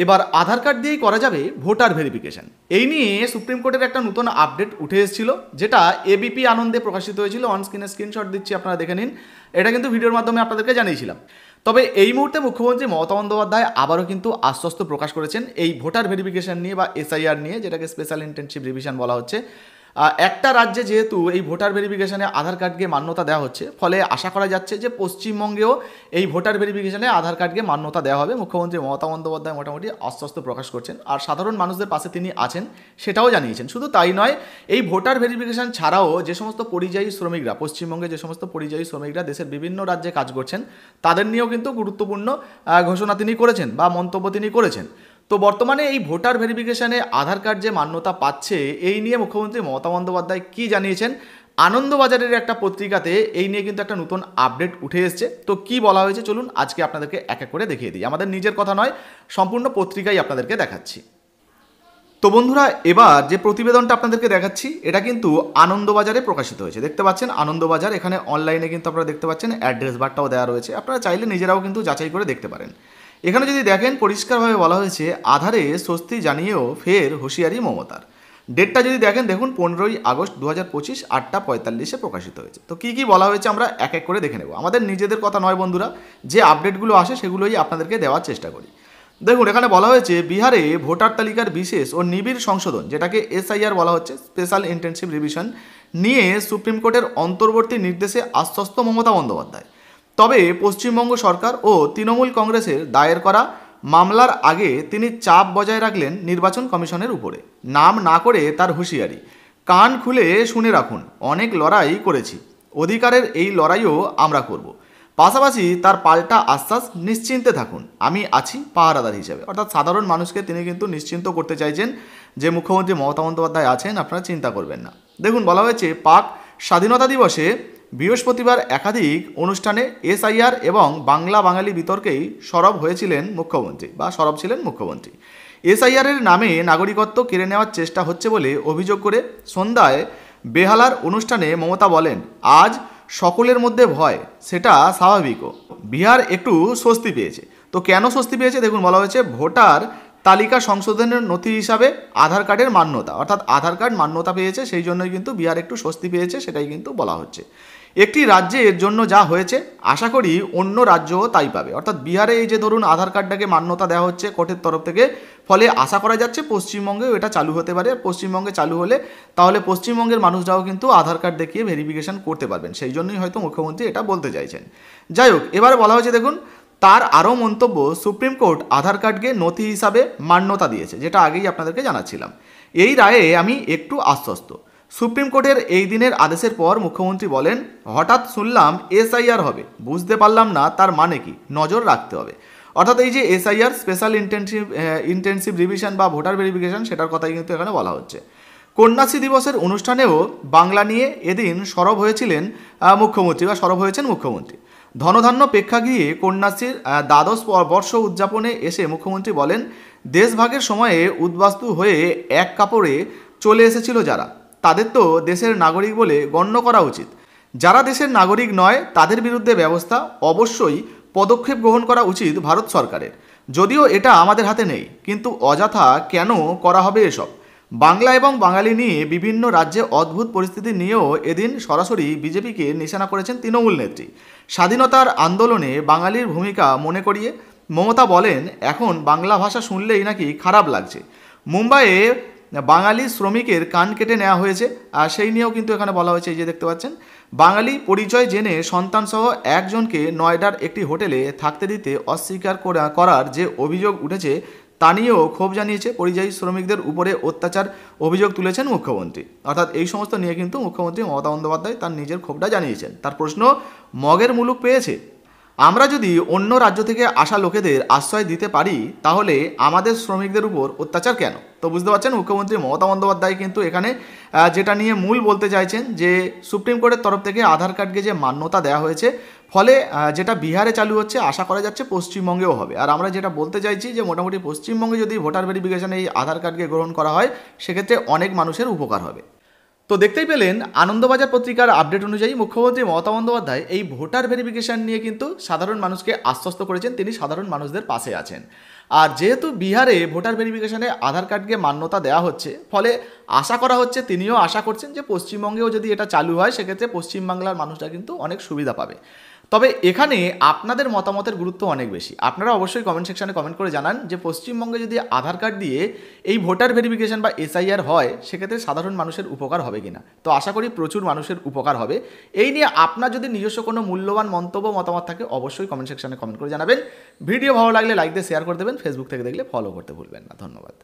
এবার আধার কার্ড দিয়েই করা যাবে ভোটার ভেরিফিকেশন। এই নিয়ে সুপ্রিম কোর্টের একটা নতুন আপডেট উঠে এসেছিল, যেটা এবিপি আনন্দে প্রকাশিত হয়েছিল। অন স্ক্রিনে স্ক্রিনশট দিচ্ছি, আপনারা দেখে নিন। এটা কিন্তু ভিডিওর মাধ্যমে আপনাদেরকে জানিয়েছিলাম। তবে এই মুহূর্তে মুখ্যমন্ত্রী মমতা বন্দ্যোপাধ্যায় আবারও কিন্তু আশ্বস্ত প্রকাশ করেছেন এই ভোটার ভেরিফিকেশন নিয়ে বা এসআইআর নিয়ে, যেটাকে স্পেশাল ইন্টেনসিভ রিভিশন বলা হচ্ছে। একটা রাজ্যে যেহেতু এই ভোটার ভেরিফিকেশনে আধার কার্ডকে মান্যতা দেওয়া হচ্ছে, ফলে আশা করা যাচ্ছে যে পশ্চিমবঙ্গেও এই ভোটার ভেরিফিকেশনে আধার কার্ডকে মান্যতা দেওয়া হবে। মুখ্যমন্ত্রী মমতা বন্দ্যোপাধ্যায় মোটামুটি আশ্বস্ত প্রকাশ করছেন, আর সাধারণ মানুষদের পাশে তিনি আছেন সেটাও জানিয়েছেন। শুধু তাই নয়, এই ভোটার ভেরিফিকেশন ছাড়াও যে সমস্ত পরিযায়ী শ্রমিকরা, পশ্চিমবঙ্গে যে সমস্ত পরিযায়ী শ্রমিকরা দেশের বিভিন্ন রাজ্যে কাজ করছেন, তাদের নিয়েও কিন্তু গুরুত্বপূর্ণ ঘোষণা তিনি করেছেন বা মন্তব্য তিনি করেছেন। তো বর্তমানে এই ভোটার ভেরিফিকেশনে আধার কার্ড যে মান্যতা পাচ্ছে, এই নিয়ে মুখ্যমন্ত্রী মমতা বন্দ্যোপাধ্যায় কী জানিয়েছেন, আনন্দবাজারের একটা পত্রিকাতে এই নিয়ে কিন্তু একটা নতুন আপডেট উঠে এসেছে। তো কি বলা হয়েছে চলুন আজকে আপনাদেরকে এক এক করে দেখিয়ে দিই। আমাদের নিজের কথা নয়, সম্পূর্ণ পত্রিকাই আপনাদেরকে দেখাচ্ছি। তো বন্ধুরা, এবার যে প্রতিবেদনটা আপনাদেরকে দেখাচ্ছি, এটা কিন্তু আনন্দবাজারে প্রকাশিত হয়েছে। দেখতে পাচ্ছেন আনন্দবাজার, এখানে অনলাইনে কিন্তু আপনারা দেখতে পাচ্ছেন অ্যাড্রেস বারটাও দেওয়া রয়েছে। আপনারা চাইলে নিজেরাও কিন্তু যাচাই করে দেখতে পারেন। এখানে যদি দেখেন, পরিষ্কারভাবে বলা হয়েছে আধারে স্বস্তি জানিয়েও ফের হুঁশিয়ারি মমতার। ডেটটা যদি দেখেন, দেখুন 15ই আগস্ট 2025 8টা 45-এ প্রকাশিত হয়েছে। তো কী কী বলা হয়েছে আমরা এক এক করে দেখে নেব। আমাদের নিজেদের কথা নয় বন্ধুরা, যে আপডেটগুলো আসে সেগুলোই আপনাদেরকে দেওয়ার চেষ্টা করি। দেখুন, এখানে বলা হয়েছে বিহারে ভোটার তালিকার বিশেষ ও নিবিড় সংশোধন, যেটাকে এসআইআর বলা হচ্ছে, স্পেশাল ইন্টেনসিভ রিভিশন নিয়ে সুপ্রিম কোর্টের অন্তর্বর্তী নির্দেশে আশ্বস্ত মমতা বন্দ্যোপাধ্যায়। তবে পশ্চিমবঙ্গ সরকার ও তৃণমূল কংগ্রেসের দায়ের করা মামলার আগে তিনি চাপ বজায় রাখলেন নির্বাচন কমিশনের উপরে। নাম না করে তার হুঁশিয়ারি, কান খুলে শুনে রাখুন, অনেক লড়াই করেছি, অধিকারের এই লড়াইও আমরা করব। পাশাপাশি তার পাল্টা আশ্বাস, নিশ্চিন্তে থাকুন, আমি আছি পাহারাদার হিসেবে। অর্থাৎ সাধারণ মানুষকে তিনি কিন্তু নিশ্চিন্ত করতে চাইছেন যে মুখ্যমন্ত্রী মমতা বন্দ্যোপাধ্যায় আছেন, আপনারা চিন্তা করবেন না। দেখুন, বলা হয়েছে পাক স্বাধীনতা দিবসে বৃহস্পতিবার একাধিক অনুষ্ঠানে এসআইআর এবং বাংলা বাঙালি বিতর্কেই সরব হয়েছিলেন মুখ্যমন্ত্রী বা সরব ছিলেন মুখ্যমন্ত্রী। এসআইআরের নামে নাগরিকত্ব কেড়ে নেওয়ার চেষ্টা হচ্ছে বলে অভিযোগ করে সন্ধ্যায় বেহালার অনুষ্ঠানে মমতা বলেন, আজ সকলের মধ্যে ভয়, সেটা স্বাভাবিকও। বিহার একটু স্বস্তি পেয়েছে। তো কেন স্বস্তি পেয়েছে দেখুন, বলা হয়েছে ভোটার তালিকা সংশোধনের নথি হিসাবে আধার কার্ডের মান্যতা, অর্থাৎ আধার কার্ড মান্যতা পেয়েছে, সেই জন্যই কিন্তু বিহার একটু স্বস্তি পেয়েছে, সেটাই কিন্তু বলা হচ্ছে। একটি রাজ্যের জন্য যা হয়েছে, আশা করি অন্য রাজ্যও তাই পাবে। অর্থাৎ বিহারে এই যে ধরুন আধার কার্ডটাকে মান্যতা দেওয়া হচ্ছে কোর্টের তরফ থেকে, ফলে আশা করা যাচ্ছে পশ্চিমবঙ্গেও এটা চালু হতে পারে। পশ্চিমবঙ্গে চালু হলে তাহলে পশ্চিমবঙ্গের মানুষরাও কিন্তু আধার কার্ড দেখিয়ে ভেরিফিকেশন করতে পারবেন, সেই জন্যই হয়তো মুখ্যমন্ত্রী এটা বলতে চাইছেন। যাই হোক, এবারে বলা হয়েছে দেখুন, তার আরও মন্তব্য, সুপ্রিম কোর্ট আধার কার্ডকে নথি হিসাবে মান্যতা দিয়েছে, যেটা আগেই আপনাদেরকে জানাচ্ছিলাম। এই রায়ে আমি একটু আশ্বস্ত। সুপ্রিম কোর্টের এই দিনের আদেশের পর মুখ্যমন্ত্রী বলেন, হঠাৎ শুনলাম এসআইআর হবে, বুঝতে পারলাম না তার মানে কি, নজর রাখতে হবে। অর্থাৎ এই যে এসআইআর, স্পেশাল ইন্টেনসিভ রিভিশন বা ভোটার ভেরিফিকেশন, সেটার কথাই কিন্তু এখানে বলা হচ্ছে। কন্যাশ্রী দিবসের অনুষ্ঠানেও বাংলা নিয়ে এদিন সরব হয়েছিলেন মুখ্যমন্ত্রী বা সরব হয়েছেন মুখ্যমন্ত্রী। ধনধান্য প্রেক্ষাগৃহে কন্যাশ্রীর দ্বাদশ বর্ষ উদযাপনে এসে মুখ্যমন্ত্রী বলেন, দেশভাগের সময়ে উদ্বাস্তু হয়ে এক কাপড়ে চলে এসেছিল যারা, তাদের তো দেশের নাগরিক বলে গণ্য করা উচিত। যারা দেশের নাগরিক নয় তাদের বিরুদ্ধে ব্যবস্থা অবশ্যই পদক্ষেপ গ্রহণ করা উচিত ভারত সরকারের। যদিও এটা আমাদের হাতে নেই, কিন্তু অযথা কেন করা হবে এসব? বাংলা এবং বাঙালি নিয়ে বিভিন্ন রাজ্যে অদ্ভুত পরিস্থিতি নিয়েও এদিন সরাসরি বিজেপিকে নিশানা করেছেন তৃণমূল নেত্রী। স্বাধীনতার আন্দোলনে বাঙালির ভূমিকা মনে করিয়ে মমতা বলেন, এখন বাংলা ভাষা শুনলেই নাকি খারাপ লাগছে। মুম্বাইয়ে বাঙালি শ্রমিকের কান কেটে নেওয়া হয়েছে, আর সেই নিয়েও কিন্তু এখানে বলা হয়েছে। এই যে দেখতে পাচ্ছেন, বাঙালি পরিচয় জেনে সন্তানসহ একজনকে নয়ডার একটি হোটেলে থাকতে দিতে অস্বীকার করার যে অভিযোগ উঠেছে, তা নিয়েও ক্ষোভ জানিয়েছে। পরিযায়ী শ্রমিকদের উপরে অত্যাচার অভিযোগ তুলেছেন মুখ্যমন্ত্রী। অর্থাৎ এই সমস্ত নিয়ে কিন্তু মুখ্যমন্ত্রী মমতা বন্দ্যোপাধ্যায় তার নিজের ক্ষোভটা জানিয়েছেন। তার প্রশ্ন, মগের মুলুক পেয়েছে? আমরা যদি অন্য রাজ্য থেকে আসা লোকেদের আশ্রয় দিতে পারি, তাহলে আমাদের শ্রমিকদের উপর অত্যাচার কেন? তো বুঝতে পারছেন, মুখ্যমন্ত্রী মমতা বন্দ্যোপাধ্যায় কিন্তু এখানে যেটা নিয়ে মূল বলতে চাইছেন, যে সুপ্রিম কোর্টের তরফ থেকে আধার কার্ডকে যে মান্যতা দেওয়া হয়েছে, ফলে যেটা বিহারে চালু হচ্ছে, আশা করা যাচ্ছে পশ্চিমবঙ্গেও হবে। আর আমরা যেটা বলতে চাইছি যে মোটামুটি পশ্চিমবঙ্গে যদি ভোটার ভেরিফিকেশনে এই আধার কার্ডকে গ্রহণ করা হয়, সেক্ষেত্রে অনেক মানুষের উপকার হবে। তো দেখতেই পেলেন আনন্দবাজার পত্রিকার আপডেট অনুযায়ী মুখ্যমন্ত্রী মমতা বন্দ্যোপাধ্যায় এই ভোটার ভেরিফিকেশন নিয়ে কিন্তু সাধারণ মানুষকে আশ্বস্ত করেছেন, তিনি সাধারণ মানুষদের পাশে আছেন। আর যেহেতু বিহারে ভোটার ভেরিফিকেশনে আধার কার্ডকে মান্যতা দেওয়া হচ্ছে, ফলে আশা করা হচ্ছে, তিনিও আশা করছেন যে পশ্চিমবঙ্গেও যদি এটা চালু হয় সেক্ষেত্রে পশ্চিমবাংলার মানুষরা কিন্তু অনেক সুবিধা পাবে। তবে এখানে আপনাদের মতামতের গুরুত্ব অনেক বেশি। আপনারা অবশ্যই কমেন্ট সেকশনে কমেন্ট করে জানান যে পশ্চিমবঙ্গে যদি আধার কার্ড দিয়ে এই ভোটার ভেরিফিকেশন বা এসআইআর হয় সেক্ষেত্রে সাধারণ মানুষের উপকার হবে কিনা। তো আশা করি প্রচুর মানুষের উপকার হবে। এই নিয়ে আপনার যদি নিজস্ব কোনো মূল্যবান মন্তব্য মতামত থাকে অবশ্যই কমেন্ট সেকশনে কমেন্ট করে জানাবেন। ভিডিও ভালো লাগলে লাইক দিয়ে শেয়ার করে দেবেন, ফেসবুক থেকে দেখলে ফলো করতে ভুলবেন না। ধন্যবাদ।